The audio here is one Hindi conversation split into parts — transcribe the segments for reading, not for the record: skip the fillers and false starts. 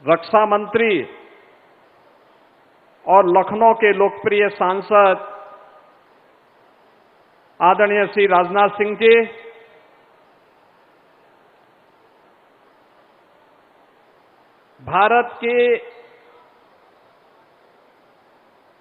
रक्षा मंत्री और लखनऊ के लोकप्रिय सांसद आदरणीय श्री राजनाथ सिंह जी, भारत के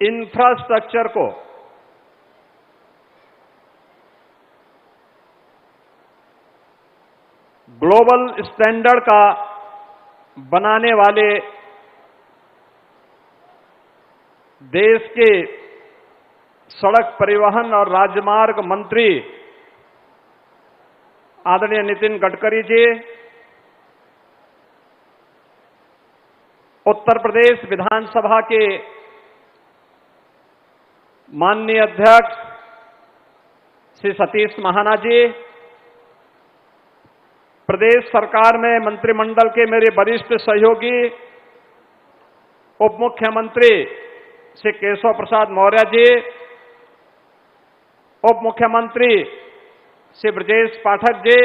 इंफ्रास्ट्रक्चर को ग्लोबल स्टैंडर्ड का बनाने वाले देश के सड़क परिवहन और राजमार्ग मंत्री आदरणीय नितिन गडकरी जी, उत्तर प्रदेश विधानसभा के माननीय अध्यक्ष श्री सतीश महाना जी, प्रदेश सरकार में मंत्रिमंडल के मेरे वरिष्ठ सहयोगी उप मुख्यमंत्री श्री केशव प्रसाद मौर्य जी, उप मुख्यमंत्री श्री ब्रजेश पाठक जी,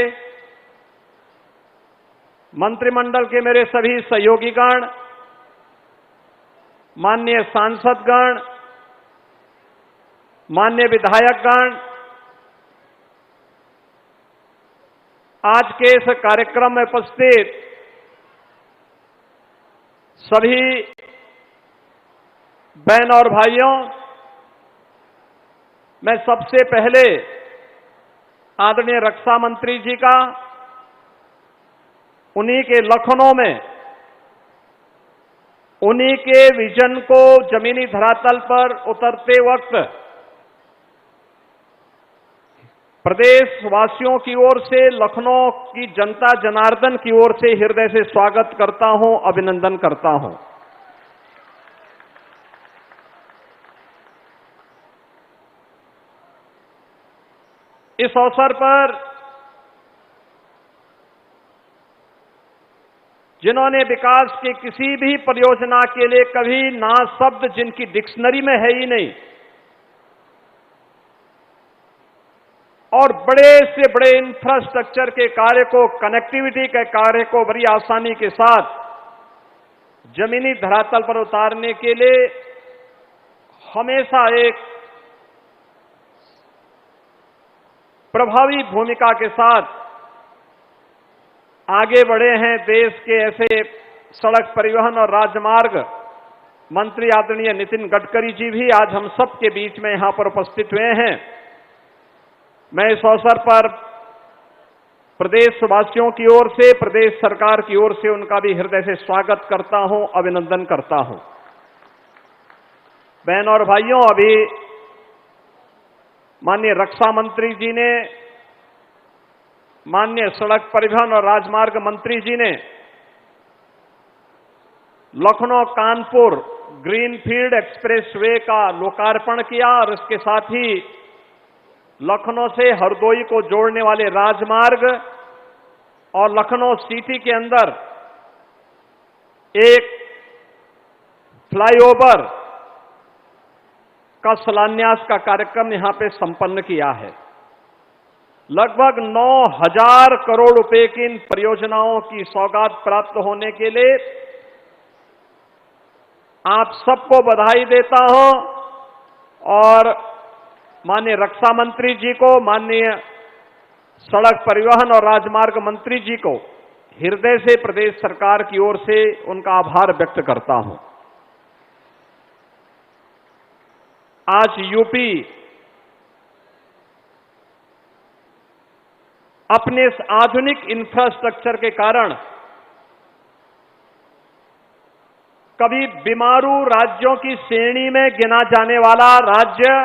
मंत्रिमंडल के मेरे सभी सहयोगीगण, माननीय सांसदगण, माननीय विधायकगण, आज के इस कार्यक्रम में उपस्थित सभी बहन और भाइयों, मैं सबसे पहले आदरणीय रक्षा मंत्री जी का उन्हीं के लखनऊ में उन्हीं के विजन को जमीनी धरातल पर उतरते वक्त प्रदेश वासियों की ओर से, लखनऊ की जनता जनार्दन की ओर से हृदय से स्वागत करता हूं, अभिनंदन करता हूं। इस अवसर पर जिन्होंने विकास की किसी भी परियोजना के लिए कभी ना शब्द जिनकी डिक्शनरी में है ही नहीं और बड़े से बड़े इंफ्रास्ट्रक्चर के कार्य को, कनेक्टिविटी के कार्य को बड़ी आसानी के साथ जमीनी धरातल पर उतारने के लिए हमेशा एक प्रभावी भूमिका के साथ आगे बढ़े हैं देश के ऐसे सड़क परिवहन और राजमार्ग मंत्री आदरणीय नितिन गडकरी जी भी आज हम सब के बीच में यहां पर उपस्थित हुए हैं। मैं इस अवसर पर प्रदेशवासियों की ओर से, प्रदेश सरकार की ओर से उनका भी हृदय से स्वागत करता हूं, अभिनंदन करता हूं। बहन और भाइयों, अभी माननीय रक्षा मंत्री जी ने, माननीय सड़क परिवहन और राजमार्ग मंत्री जी ने लखनऊ कानपुर ग्रीनफील्ड एक्सप्रेसवे का लोकार्पण किया और इसके साथ ही लखनऊ से हरदोई को जोड़ने वाले राजमार्ग और लखनऊ सिटी के अंदर एक फ्लाईओवर का शिलान्यास का कार्यक्रम यहां पे संपन्न किया है। लगभग 9,000 करोड़ रुपए की इन परियोजनाओं की सौगात प्राप्त होने के लिए आप सबको बधाई देता हूं और माननीय रक्षा मंत्री जी को, माननीय सड़क परिवहन और राजमार्ग मंत्री जी को हृदय से प्रदेश सरकार की ओर से उनका आभार व्यक्त करता हूं। आज यूपी अपने इस आधुनिक इंफ्रास्ट्रक्चर के कारण कभी बीमारू राज्यों की श्रेणी में गिना जाने वाला राज्य,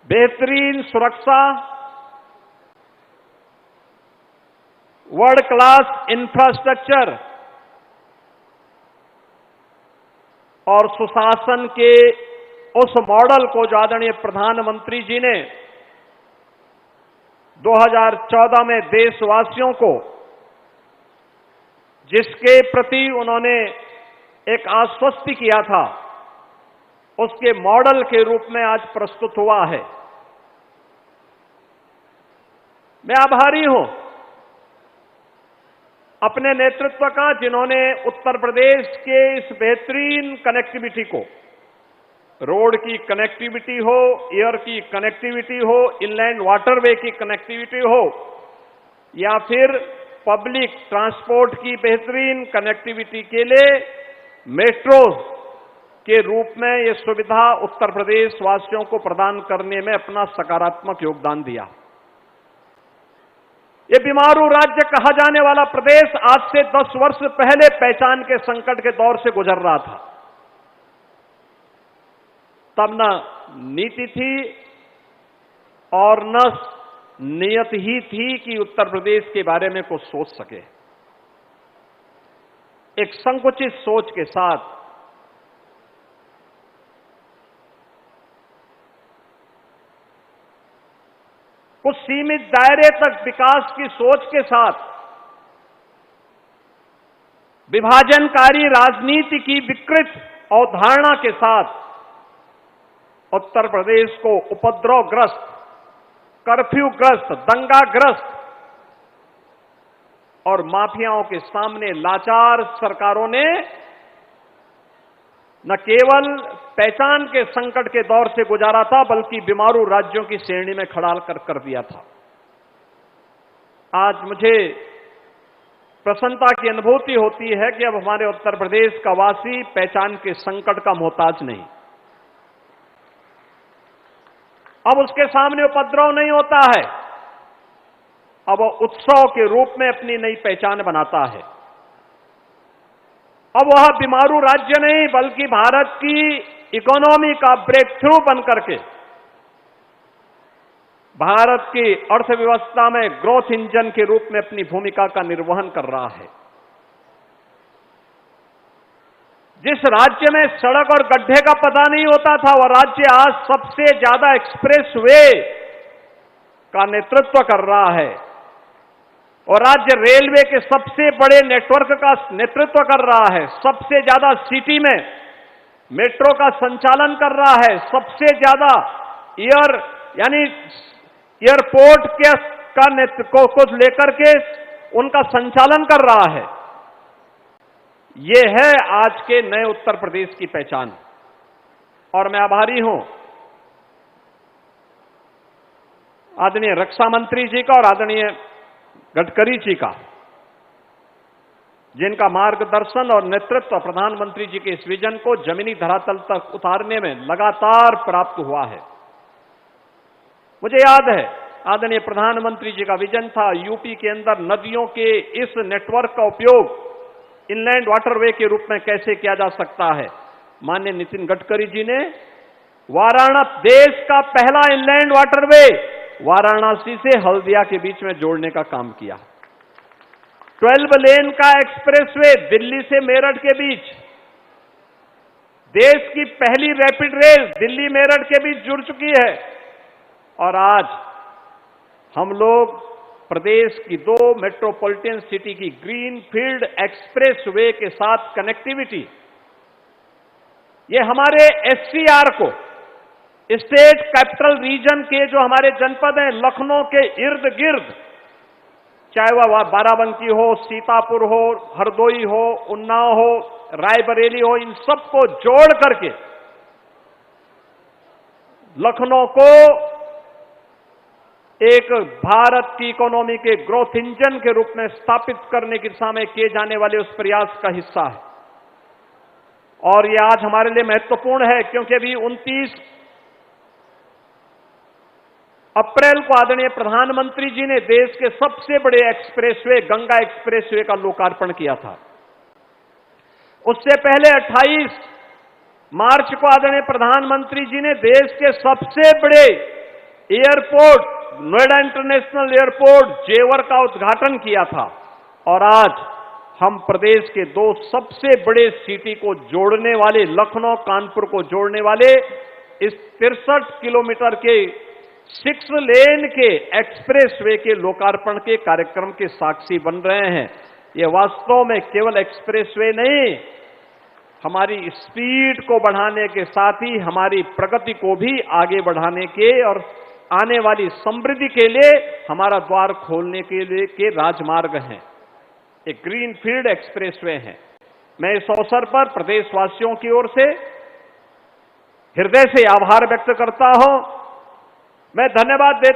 बेहतरीन सुरक्षा, वर्ल्ड क्लास इंफ्रास्ट्रक्चर और सुशासन के उस मॉडल को जो आदरणीय प्रधानमंत्री जी ने 2014 में देशवासियों को, जिसके प्रति उन्होंने एक आश्वस्ति किया था, उसके मॉडल के रूप में आज प्रस्तुत हुआ है। मैं आभारी हूं अपने नेतृत्व का, जिन्होंने उत्तर प्रदेश के इस बेहतरीन कनेक्टिविटी को, रोड की कनेक्टिविटी हो, एयर की कनेक्टिविटी हो, इनलैंड वाटरवे की कनेक्टिविटी हो, या फिर पब्लिक ट्रांसपोर्ट की बेहतरीन कनेक्टिविटी के लिए मेट्रो के रूप में यह सुविधा उत्तर प्रदेश वासियों को प्रदान करने में अपना सकारात्मक योगदान दिया। ये बीमारू राज्य कहा जाने वाला प्रदेश आज से 10 वर्ष पहले पहचान के संकट के दौर से गुजर रहा था। तब न नीति थी और न नियत ही थी कि उत्तर प्रदेश के बारे में कुछ सोच सके। एक संकुचित सोच के साथ कुछ सीमित दायरे तक विकास की सोच के साथ विभाजनकारी राजनीति की विकृत अवधारणा के साथ उत्तर प्रदेश को उपद्रवग्रस्त, कर्फ्यूग्रस्त, दंगाग्रस्त और माफियाओं के सामने लाचार सरकारों ने न केवल पहचान के संकट के दौर से गुजारा था, बल्कि बीमारू राज्यों की श्रेणी में खड़ा कर दिया था। आज मुझे प्रसन्नता की अनुभूति होती है कि अब हमारे उत्तर प्रदेश का वासी पहचान के संकट का मोहताज नहीं। अब उसके सामने उपद्रव नहीं होता है, अब वो उत्सव के रूप में अपनी नई पहचान बनाता है। अब वह बीमारू राज्य नहीं, बल्कि भारत की इकोनॉमी का ब्रेक थ्रू बनकर के भारत की अर्थव्यवस्था में ग्रोथ इंजन के रूप में अपनी भूमिका का निर्वहन कर रहा है। जिस राज्य में सड़क और गड्ढे का पता नहीं होता था, वह राज्य आज सबसे ज्यादा एक्सप्रेसवे का नेतृत्व कर रहा है और राज्य रेलवे के सबसे बड़े नेटवर्क का नेतृत्व कर रहा है। सबसे ज्यादा सिटी में मेट्रो का संचालन कर रहा है। सबसे ज्यादा एयरपोर्ट का नेतृत्व को लेकर के उनका संचालन कर रहा है। ये है आज के नए उत्तर प्रदेश की पहचान और मैं आभारी हूं आदरणीय रक्षा मंत्री जी का और आदरणीय गडकरी जी का, जिनका मार्गदर्शन और नेतृत्व प्रधानमंत्री जी के इस विजन को जमीनी धरातल तक उतारने में लगातार प्राप्त हुआ है। मुझे याद है आदरणीय प्रधानमंत्री जी का विजन था यूपी के अंदर नदियों के इस नेटवर्क का उपयोग इनलैंड वाटरवे के रूप में कैसे किया जा सकता है। माननीय नितिन गडकरी जी ने वाराणसी, देश का पहला इनलैंड वाटरवे वाराणसी से हल्दिया के बीच में जोड़ने का काम किया। 12 लेन का एक्सप्रेसवे दिल्ली से मेरठ के बीच, देश की पहली रैपिड रेल दिल्ली मेरठ के बीच जुड़ चुकी है और आज हम लोग प्रदेश की 2 मेट्रोपॉलिटन सिटी की ग्रीनफील्ड एक्सप्रेसवे के साथ कनेक्टिविटी, ये हमारे एससीआर को, स्टेट कैपिटल रीजन के जो हमारे जनपद हैं लखनऊ के इर्द गिर्द, चाहे वह बाराबंकी हो, सीतापुर हो, हरदोई हो, उन्नाव हो, रायबरेली हो, इन सबको जोड़ करके लखनऊ को एक भारत की इकोनॉमी के ग्रोथ इंजन के रूप में स्थापित करने की दिशा में किए जाने वाले उस प्रयास का हिस्सा है। और यह आज हमारे लिए महत्वपूर्ण है क्योंकि अभी 29 अप्रैल को आदरणीय प्रधानमंत्री जी ने देश के सबसे बड़े एक्सप्रेसवे गंगा एक्सप्रेसवे का लोकार्पण किया था। उससे पहले 28 मार्च को आदरणीय प्रधानमंत्री जी ने देश के सबसे बड़े एयरपोर्ट नोएडा इंटरनेशनल एयरपोर्ट जेवर का उद्घाटन किया था। और आज हम प्रदेश के 2 सबसे बड़े सिटी को जोड़ने वाले, लखनऊ कानपुर को जोड़ने वाले इस 63 किलोमीटर के 6 लेन के एक्सप्रेसवे के लोकार्पण के कार्यक्रम के साक्षी बन रहे हैं। ये वास्तव में केवल एक्सप्रेसवे नहीं, हमारी स्पीड को बढ़ाने के साथ ही हमारी प्रगति को भी आगे बढ़ाने के और आने वाली समृद्धि के लिए हमारा द्वार खोलने के लिए के राजमार्ग हैं। एक ग्रीनफील्ड एक्सप्रेसवे है। मैं इस अवसर पर प्रदेशवासियों की ओर से हृदय से आभार व्यक्त करता हूं। मैं धन्यवाद देता